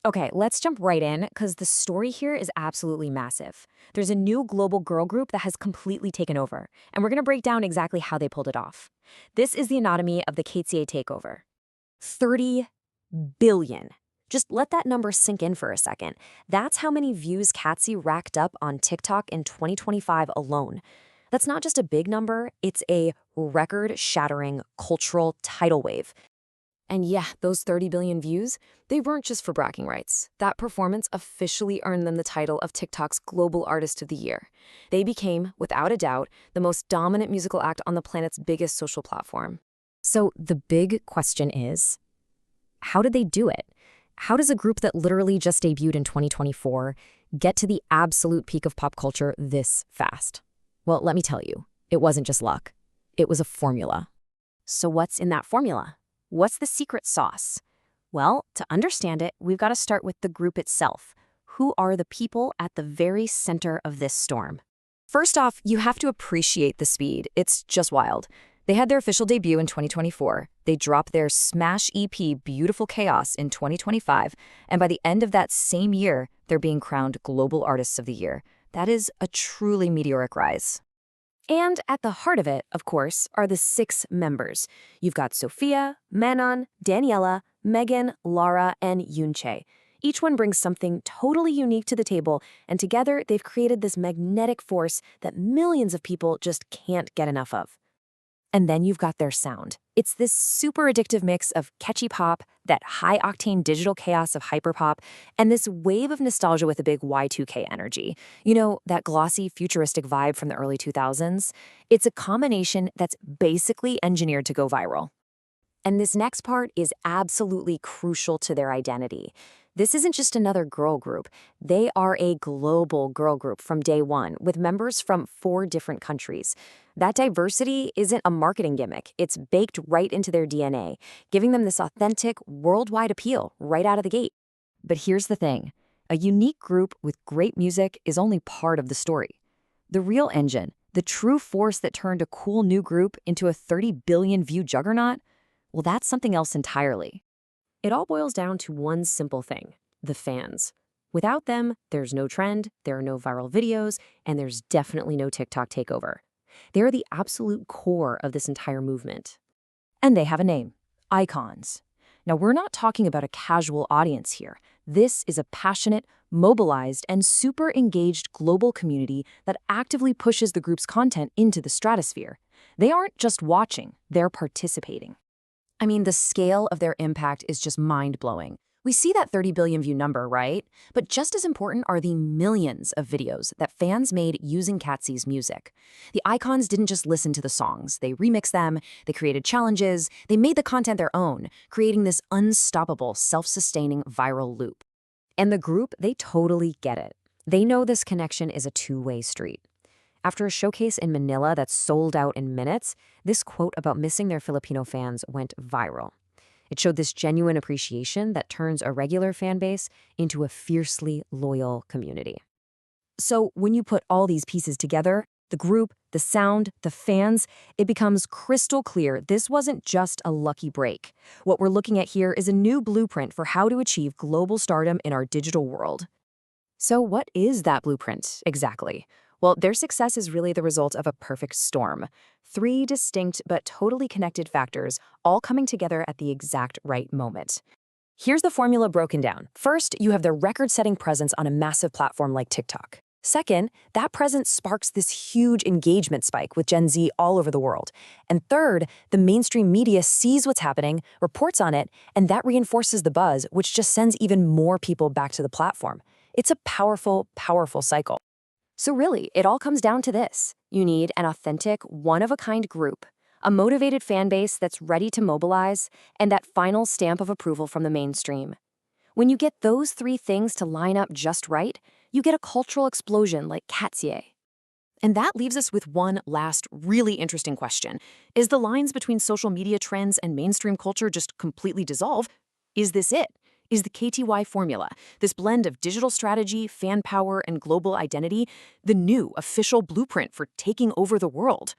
Okay, let's jump right in because the story here is absolutely massive. There's a new global girl group that has completely taken over, and we're going to break down exactly how they pulled it off. This is the anatomy of the KATSEYE takeover. 30 billion. Just let that number sink in for a second. That's how many views KATSEYE racked up on TikTok in 2025 alone. That's not just a big number, it's a record-shattering cultural tidal wave. And yeah, those 30 billion views, they weren't just for bragging rights. That performance officially earned them the title of TikTok's Global Artist of the Year. They became, without a doubt, the most dominant musical act on the planet's biggest social platform. So the big question is, how did they do it? How does a group that literally just debuted in 2024 get to the absolute peak of pop culture this fast? Well, let me tell you, it wasn't just luck. It was a formula. So what's in that formula? What's the secret sauce? Well, to understand it, we've got to start with the group itself. Who are the people at the very center of this storm? First off, you have to appreciate the speed. It's just wild. They had their official debut in 2024. They dropped their smash EP, Beautiful Chaos, in 2025. And by the end of that same year, they're being crowned Global Artists of the Year. That is a truly meteoric rise. And at the heart of it, of course, are the 6 members. You've got Sophia, Manon, Daniela, Megan, Lara, and Yunche. Each one brings something totally unique to the table, and together they've created this magnetic force that millions of people just can't get enough of. And then you've got their sound. It's this super addictive mix of catchy pop, that high-octane digital chaos of hyperpop, and this wave of nostalgia with a big Y2K energy. You know, that glossy, futuristic vibe from the early 2000s? It's a combination that's basically engineered to go viral. And this next part is absolutely crucial to their identity. This isn't just another girl group. They are a global girl group from day one, with members from 4 different countries. That diversity isn't a marketing gimmick. It's baked right into their DNA, giving them this authentic, worldwide appeal right out of the gate. But here's the thing. A unique group with great music is only part of the story. The real engine, the true force that turned a cool new group into a 30 billion view juggernaut, well, that's something else entirely. It all boils down to one simple thing: the fans. Without them, there's no trend, there are no viral videos, and there's definitely no TikTok takeover. They're the absolute core of this entire movement. And they have a name: icons. Now, we're not talking about a casual audience here. This is a passionate, mobilized, and super engaged global community that actively pushes the group's content into the stratosphere. They aren't just watching, they're participating. I mean, the scale of their impact is just mind-blowing. We see that 30 billion view number, right? But just as important are the millions of videos that fans made using KATSEYE's music. The icons didn't just listen to the songs. They remixed them, they created challenges, they made the content their own, creating this unstoppable, self-sustaining viral loop. And the group, they totally get it. They know this connection is a two-way street. After a showcase in Manila that sold out in minutes, this quote about missing their Filipino fans went viral. It showed this genuine appreciation that turns a regular fan base into a fiercely loyal community. So when you put all these pieces together, the group, the sound, the fans, it becomes crystal clear this wasn't just a lucky break. What we're looking at here is a new blueprint for how to achieve global stardom in our digital world. So what is that blueprint exactly? Well, their success is really the result of a perfect storm. 3 distinct but totally connected factors, all coming together at the exact right moment. Here's the formula broken down. First, you have their record-setting presence on a massive platform like TikTok. Second, that presence sparks this huge engagement spike with Gen Z all over the world. And third, the mainstream media sees what's happening, reports on it, and that reinforces the buzz, which just sends even more people back to the platform. It's a powerful, powerful cycle. So really, it all comes down to this. You need an authentic, one-of-a-kind group, a motivated fan base that's ready to mobilize, and that final stamp of approval from the mainstream. When you get those 3 things to line up just right, you get a cultural explosion like KATSEYE. And that leaves us with one last really interesting question. Is the lines between social media trends and mainstream culture just completely dissolve? Is this it? Is the KTY formula, this blend of digital strategy, fan power, and global identity, the new official blueprint for taking over the world?